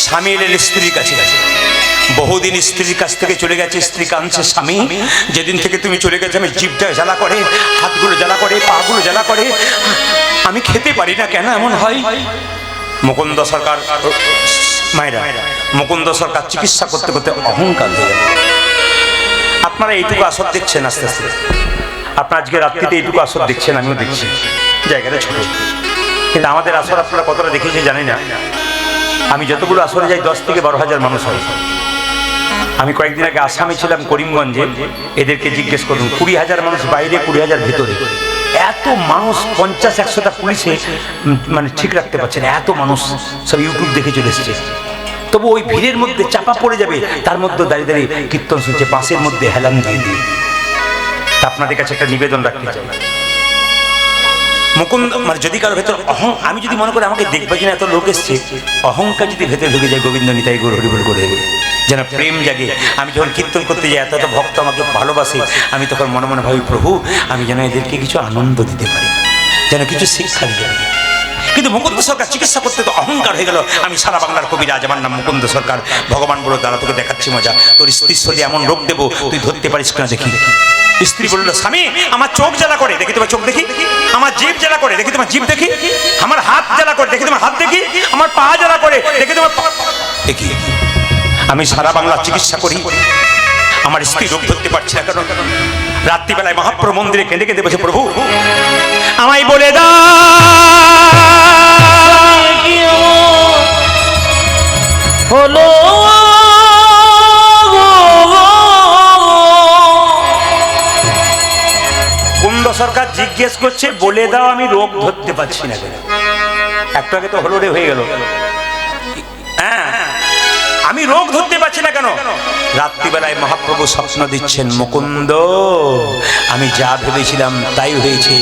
স্বামী এলেন স্ত্রীর কাছে। বহুদিন স্ত্রীর কাছ থেকে চলে গেছে, স্ত্রী কাঁদছে, স্বামী যেদিন থেকে তুমি চলে গেছে আমি জিভটা জ্বালা করে, হাতগুলো জ্বালা করে, পাগুলো জ্বালা করে, আমি খেতে পারি না, কেন এমন হয়? মুকুন্দ সরকার, মায়েরা, মুকুন্দ সরকার চিকিৎসা করতে করতে অহংকার হয়ে গেল। আপনারা এইটুকু আসর দেখছেন, আস্তে আস্তে আপনার আজকে রাত্রিতে এইটুকু আসর দেখছেন, আমিও দেখছি, জায়গাটা ছোট, কিন্তু আমাদের আসর আপনারা কতটা দেখেছে জানি না। আমি যতগুলো আসরে যাই 10 থেকে 12,000 মানুষ হয়। আমি কয়েকদিন আগে আসামে ছিলাম, করিমগঞ্জে, এদেরকে জিজ্ঞেস করুন, 20,000 মানুষ বাইরে, 20,000 ভেতরে। এত মানুষ, 50-100টা পুলিশে মানে ঠিক রাখতে পারছে না, এত মানুষ সব ইউটিউব দেখে চলে এসেছে। তবু ওই ভিড়ের মধ্যে চাপা পড়ে যাবে, তার মধ্যে দাঁড়িয়ে দাঁড়িয়ে কীর্তন শুনছে, বাঁশের মধ্যে হেলান দিয়ে দিয়ে। তা আপনাদের কাছে একটা নিবেদন রাখতে চাই, মুকুন্দ মানে যদি কারো ভেতর আমি যদি মনে করি আমাকে দেখবার জন্য এত লোক এসছে, অহংকার যদি ভেতরে ঢুকে যায়, গোবিন্দ নিতাই গৌর হরিবল করে দেবে, যেন প্রেম জাগে। আমি যখন কীর্তন করতে যাই, এত এত ভক্ত আমাকে ভালোবাসে, আমি তখন মনে মনে ভাবি, প্রভু আমি যেন এদেরকে কিছু আনন্দ দিতে পারি, যেন কিছু শিক্ষা দিতে পারি। কিন্তু মুকুন্দ সরকার চিকিৎসা করতে তো অহংকার হয়ে গেল। আমি সারা বাংলার কবিরাজ, আমার নাম মুকুন্দ সরকার, ভগবান বলো দাঁড়া তোকে দেখাচ্ছি মজা, তোর স্ত্রীর শরীরে এমন রোগ দেবো তুই ধরতে পারিস কিনা দেখি। স্ত্রী বলল, স্বামী আমার চোখ জ্বালা করে, দেখি তোমার চোখ দেখি, আমার জিভ জ্বালা করে, দেখি তোমার জিভ দেখি, আমার হাত জ্বালা করে, দেখি তোমার হাত দেখি, আমার পা জ্বালা করে, দেখি তোমার পা দেখি। আমি সারা বাংলা চিকিৎসা করি, আমার স্ত্রী রোগ ধরতে পারছে না কেন? রাত্রিবেলায় মহাপ্রভু মন্দিরে কেঁদে কেঁদে বসে, প্রভু আমায় বলে দাও হলো কুন্দ সরকার জিজ্ঞেস করছে, বলে দাও আমি রোগ ধরতে পারছি না কেন? একটু আগে তো হলো রে হয়ে গেল। হ্যাঁ, আমি রোগ ধরতে পারছি না কেন? রাত্রিবেলায় মহাপ্রভু স্বপ্ন দিচ্ছেন, মুকুন্দ আমি যা ভেবেছিলাম তাই হয়েছে।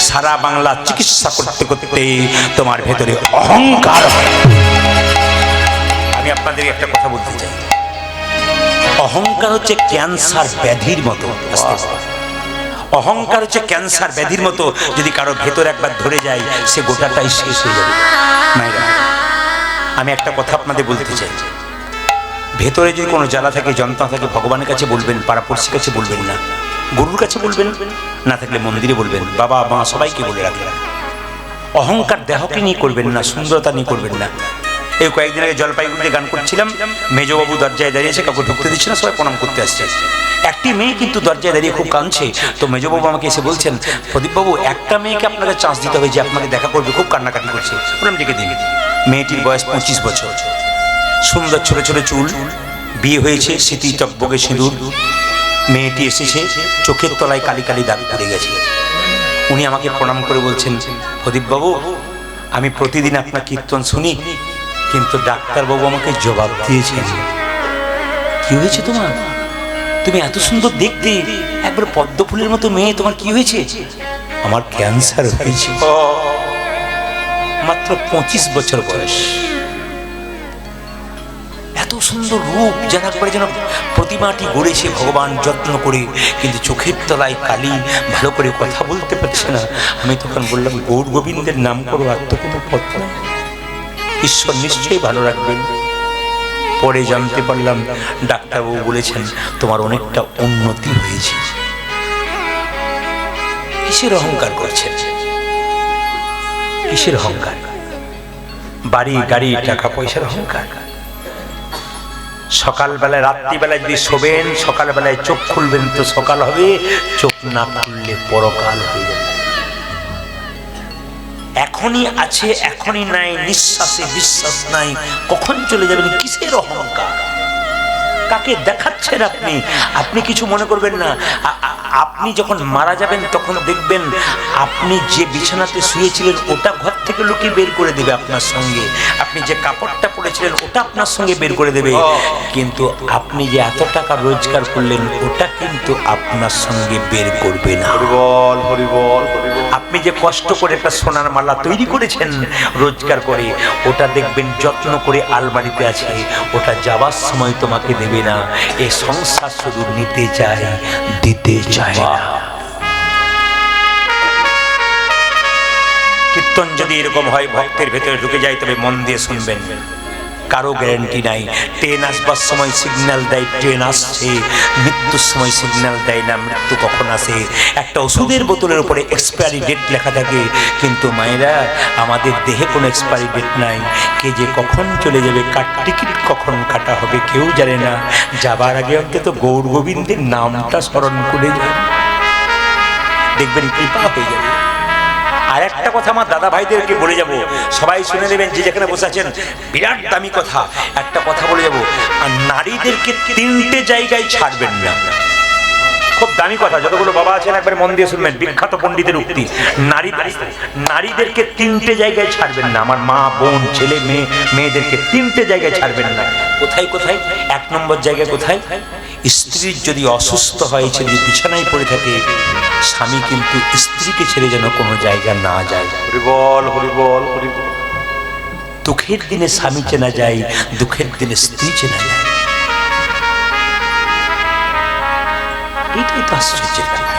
সারা বাংলা চিকিৎসা করতে করতে তোমার ভেতরে অহংকার হয়। আমি আপনাদের একটা কথা বলতে চাই, অহংকার হচ্ছে ক্যান্সার ব্যাধির মতো। অহংকার হচ্ছে ক্যান্সার ব্যাধির মতো, যদি কারো ভেতর একবার ধরে যায় সে গোটাটাই শেষ হয়ে যাবে। মায়েরা, আমি একটা কথা আপনাদের বলতে চাই, ভেতরে যদি কোনো জ্বালা থাকে, যন্ত্রণা থাকে, ভগবানের কাছে বলবেন, পাড়াপড়শির কাছে বলবেন না, গুরুর কাছে বলবেন, না থাকলে মন্দিরে বলবেন, বাবা মা সবাইকে বলে রাখবেন। অহংকার দেহকে নিয়ে করবেন না, সুন্দরতা নিয়ে করবেন না। এই কয়েকদিন আগে জলপাইগুড়িতে গান করছিলাম, মেজবাবু দরজায় দাঁড়িয়েছে, কাউকে ঢুকতে দিচ্ছে না, সবাই প্রণাম করতে আসছে। একটি মেয়ে কিন্তু দরজায় দাঁড়িয়ে খুব কাঁদছে। তো মেজবাবু আমাকে এসে বলছেন, প্রদীপবাবু একটা মেয়েকে আপনাকে চান্স দিতে হবে যে আপনাকে দেখা করবে, খুব কান্নাকাটি করছে। বললাম ডেকে দিন। মেয়েটির বয়স 25 বছর, সুন্দর ছোট ছোট চুল, বিয়ে হয়েছে, স্মৃতি টকবগে সিঁদুর। মেয়েটি এসেছে, চোখের তলায় কালি কালি দাগ পড়ে গেছে। উনি আমাকে প্রণাম করে বলছেন, প্রদীপবাবু আমি প্রতিদিন আপনার কীর্তন শুনি, কিন্তু ডাক্তারবাবু আমাকে জবাব দিয়েছেন। কি হয়েছে তোমার? তুমি এত সুন্দর দেখতে, একবার পদ্ম ফুলের মতো মেয়ে, তোমার কি হয়েছে? আমার ক্যান্সার হয়েছে। মাত্র 25 বছর বয়স, এত সুন্দর রূপ, যেন একবারে যেন প্রতিমাটি গড়েছে ভগবান যত্ন করে, কিন্তু চোখের তলায় কালি, ভালো করে কথা বলতে পারছে না। আমি তখন বললাম, গৌর গোবিন্দের নাম করো, আর তো কোনো পথ নাই, ঈশ্বর নিশ্চয়ই ভালো রাখবেন। পরে জানতে পারলাম ডাক্তারবাবু বলেছেন তোমার অনেকটা উন্নতি হয়েছে। কিসের অহংকার করছেন? কিসের অহংকার? বাড়ি গাড়ি টাকা পয়সার অহংকার। সকালবেলায় রাত্রিবেলায় যদি শোবেন, সকালবেলায় চোখ খুলবেন তো সকাল হবে, চোখ না খুললে পরকাল হয়ে যাবে। এখনই আছে এখনই নাই, নিঃশ্বাসে বিশ্বাস নাই, কখন চলে যাবেন? কিসের অহংকার? কাকে দেখাচ্ছেন আপনি? আপনি কিছু মনে করবেন না। আপনি যখন মারা যাবেন তখন দেখবেন আপনি যে বিছানাতে শুয়েছিলেন ওটা ঘর থেকে লুকিয়ে বের করে দেবে আপনার সঙ্গে, আপনি যে কাপড়টা পরেছিলেন ওটা আপনার সঙ্গে বের করে দেবে, কিন্তু আপনি যে এত টাকা রোজগার করলেন ওটা কিন্তু আপনার সঙ্গে বের করবে না। হরিবল হরিবল হরিবল। আপনি যে কষ্ট করে একটা সোনার মালা তৈরি করেছেন রোজগার করে, ওটা দেখবেন যত্ন করে আলমারিতে আছে, ওটা যাবার সময় তোমাকে দেবে না। এই সংসার শুধু নিতে চায়, দিতে চায় না। কীর্তন যদি এরকম হয়, ভক্তের ভেতরে ঢুকে যায়, তবে মন দিয়ে শুনবেন, কারো গ্যারান্টি নাই। ট্রেন আসবার সময় সিগন্যাল দেয় ট্রেন আসছে, মৃত্যুর সময় সিগন্যাল দেয় না মৃত্যু কখন আসে। একটা ওষুধের বোতলের উপরে এক্সপায়ারি ডেট লেখা থাকে, কিন্তু মায়েরা আমাদের দেহে কোনো এক্সপায়ারি ডেট নাই। কে যে কখন চলে যাবে, কার টিকিট কখন কাটা হবে কেউ জানে না। যাবার আগে অন্তত গৌর গোবিন্দের নামটা স্মরণ করে যান, দেখবেন কৃপা হয়ে যাবে। আর একটা কথা আমার দাদা ভাইদেরকে বলে যাব, সবাই শুনে নেবেন, যে যেখানে বসে আছেন, বিরাট দামি কথা। একটা কথা বলে যাব, আর নারীদেরকে 3টে জায়গায় ছাড়বেন না। খুব দামি কথা, যতগুলো বাবা আছেন একবার মন দিয়ে শুনবেন, বিখ্যাত পণ্ডিতের উক্তি। নারীদেরকে 3টে জায়গায় ছাড়বেন না। আমার মা বোন ছেলে মেয়ে, মেয়েদেরকে 3টে জায়গায় ছাড়বেন না। কোথায় কোথায়? 1 নম্বর জায়গায় কোথায়? স্ত্রীর যদি অসুস্থ হয়, যদি বিছানায় পড়ে থাকে, স্বামী কিন্তু স্ত্রীকে ছেড়ে যেন কোনো জায়গা না যায়। হরিবল হরিবল হরিবল। দুঃখের দিনে স্বামী চেনা যায়, দুঃখের দিনে স্ত্রী চেনা যায়। এটাই তো আশ্চর্যের ব্যাপার।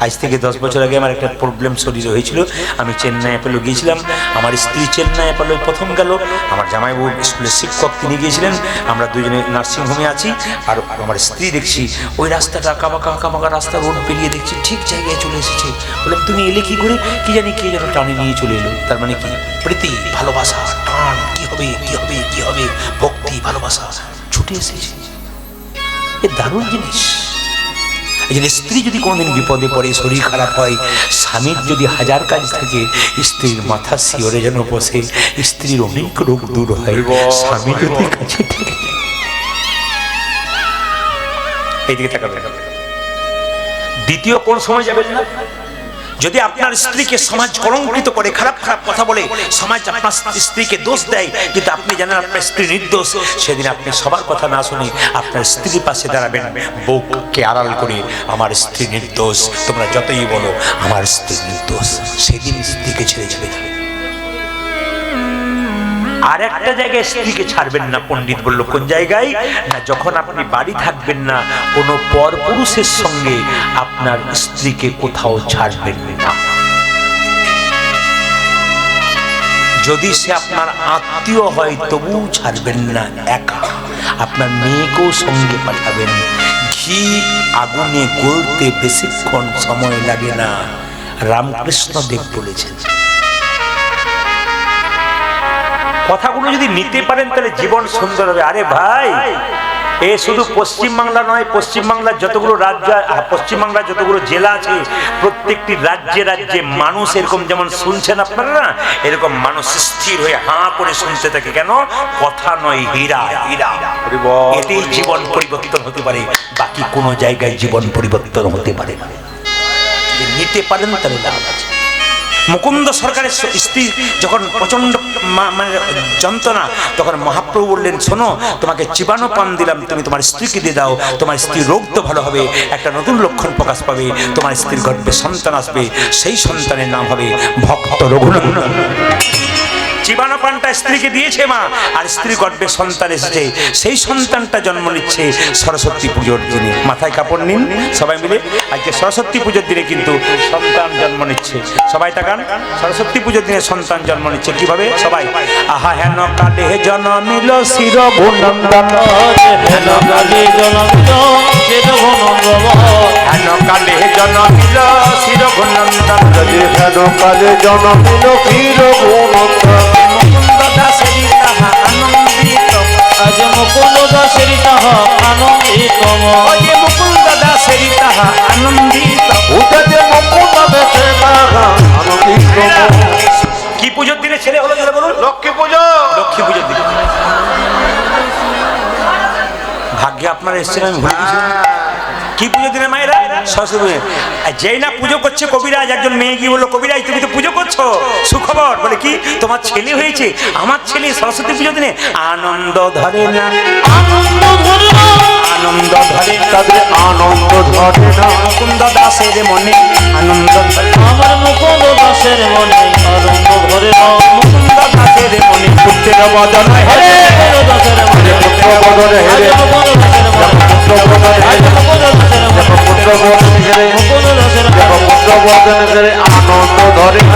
আজ থেকে 10 বছর আগে আমার একটা প্রবলেম শরীরে হয়েছিল, আমি চেন্নাই অ্যাপোলো গিয়েছিলাম, আমার স্ত্রী চেন্নাই অ্যাপোলোয় প্রথম গেল, আমার জামাইবাবু স্কুলের শিক্ষক তিনি গিয়েছিলেন, আমরা দুজনে নার্সিংহোমে আছি, আর আমার স্ত্রী দেখছি ওই রাস্তাটা কামাকা রাস্তা, রোড পেরিয়ে দেখছি ঠিক জায়গায় চলে এসেছে। বললাম তুমি এলে কি করে? কি জানি কে যেন টানে নিয়ে চলে এলো। তার মানে কি? প্রীতি, ভালোবাসা, টান, কি হবে কি হবে কি হবে, ভক্তি, ভালোবাসা ছুটে এসেছে। এ দারুণ জিনিস। এই জন্য স্ত্রী যদি কোনোদিন বিপদে পড়ে, শরীর খারাপ হয়, স্বামীর যদি হাজার কাজ থাকে, স্ত্রীর মাথা শিওরে যেন বসে, স্ত্রীর অনেক রোগ দূর হয় স্বামী যদি কাছে থাকে। এইদিকে তাকাবে। দ্বিতীয় কোন সময় যাবেন না, যদি আপনার স্ত্রীকে সমাজ কলঙ্কিত করে, খারাপ খারাপ কথা বলে, সমাজ আপনার স্ত্রীকে দোষ দেয়, কিন্তু আপনি জানেন আপনার স্ত্রী নির্দোষ, সেদিন আপনি সবার কথা না শুনে আপনার স্ত্রীর পাশে দাঁড়াবেন, বউকে আড়াল করে আমার স্ত্রী নির্দোষ, তোমরা যতই বলো আমার স্ত্রী নির্দোষ, সেদিন স্ত্রীকে ছেড়ে যাবে। আর একটা জায়গায় স্ত্রীকে ছাড়বেন না, পণ্ডিত বলল কোন জায়গায় না, যখন আপনি বাড়ি থাকবেন না, কোনো পরপুরুষের সঙ্গে আপনার স্ত্রীকে কোথাও ছাড়বেন না। যদি সে আপনার আত্মীয় হয় তবুও ছাড়বেন না একা, আপনার মেয়েকেও সঙ্গে পাঠাবেন। ঘি আগুনে গলতে বেশিক্ষণ সময় লাগে না, রামকৃষ্ণ দেব বলেছেন। কথাগুলো যদি নিতে পারেন তাহলে জীবন সুন্দর হবে। আরে ভাই, এ শুধু পশ্চিমবাংলা নয়, পশ্চিমবাংলার যতগুলো রাজ্য, পশ্চিমবাংলার যতগুলো জেলা আছে, প্রত্যেকটি রাজ্যে রাজ্যে মানুষ এরকম যেমন শুনছেন আপনারা না, এরকম মানুষ স্থির হয়ে হাঁ করে শুনতে থাকে। কেন? কথা নয়, হীরা, হীরা। এতেই জীবন পরিবর্তন হতে পারে, বাকি কোনো জায়গায় জীবন পরিবর্তন হতে পারে না। যদি নিতে পারেন তাহলে লাভ আছে। মুকুন্দ সরকারের স্ত্রী যখন প্রচন্ড মানে যন্ত্রণা, তখন মহাপ্রভু বললেন শোনো, তোমাকে চিবানো পান দিলাম, তুমি তোমার স্ত্রীকে দিয়ে দাও, তোমার স্ত্রীর রোগ তো ভালো হবে, একটা নতুন লক্ষণ প্রকাশ পাবে, তোমার স্ত্রীর গর্ভে সন্তান আসবে, সেই সন্তানের নাম হবে ভক্ত রঘুনন্দন। চিবানো পানটা স্ত্রীকে দিয়েছে মা, আর স্ত্রী গর্ভে সন্তান এসেছে, সেই সন্তানটা জন্ম নিচ্ছে সরস্বতী পুজোর দিনে। মাথায় কাপড় নিন সবাই মিলে, আজকে সরস্বতী পুজোর দিনে কিন্তু সন্তান জন্ম নিচ্ছে। সবাই তাকান, সরস্বতী পুজোর দিনে সন্তান জন্ম নিচ্ছে কিভাবে? সবাই আহা হেন কালে জনমিল শির গুণন্দন, হেন কালে জনমিল শির গুণন্দন, হেন কালে জনমিল শির গুণন্দন, হেন কালে জনমিল শির গুণন্দন, মুকুন্দ দাসেরি তাহা আনন্দিত, আজ মুকুন্দ দাসেরি তাহা আনন্দিত, ওই মুকুন্দ দাসেরি তাহা আনন্দিত। উঠেছে মুকুন্দ দাসের তাহা আনন্দিত। কি পুজোর দিনে ছেলে হলো যারা বলুন? লক্ষ্মী পুজো। লক্ষ্মী পুজোর দিনে। ভাগ্যে আপনারা এসেছেন, আমি ভুলে গেছিলাম। কি পুজো দিনে মায়েরা? সরস্বতী পুজো। যেই না পুজো করছে কবিরাজ, একজন মেয়ে গিয়ে বললো কবিরাজ তুমি তো পুজো করছো, সুখবর। বলে কি? তোমার ছেলে হয়েছে। আমার ছেলে সরস্বতী পুজো দিনে আনন্দ ধরে না, আনন্দ ধরে না, আনন্দ ধরে না, তাদের আনন্দ ধরে না। মুকুন্দ দাসের মনে আনন্দ ধরে না, আমার মুকুন্দ দাসের মনে আনন্দ ধরে না, মুকুন্দ দাসের মনে পুত্রের বদন হেরে, মুকুন্দ দাসের মনে পুত্র বদনে হেরে, মুকুন্দ দাসের মনে পুত্র বদনে হেরে, মুকুন্দ দাসের মনে পুত্র বদনে হেরে, মুকুন্দ দাসের পুত্র বদনে হেরে আনন্দ ধরে না।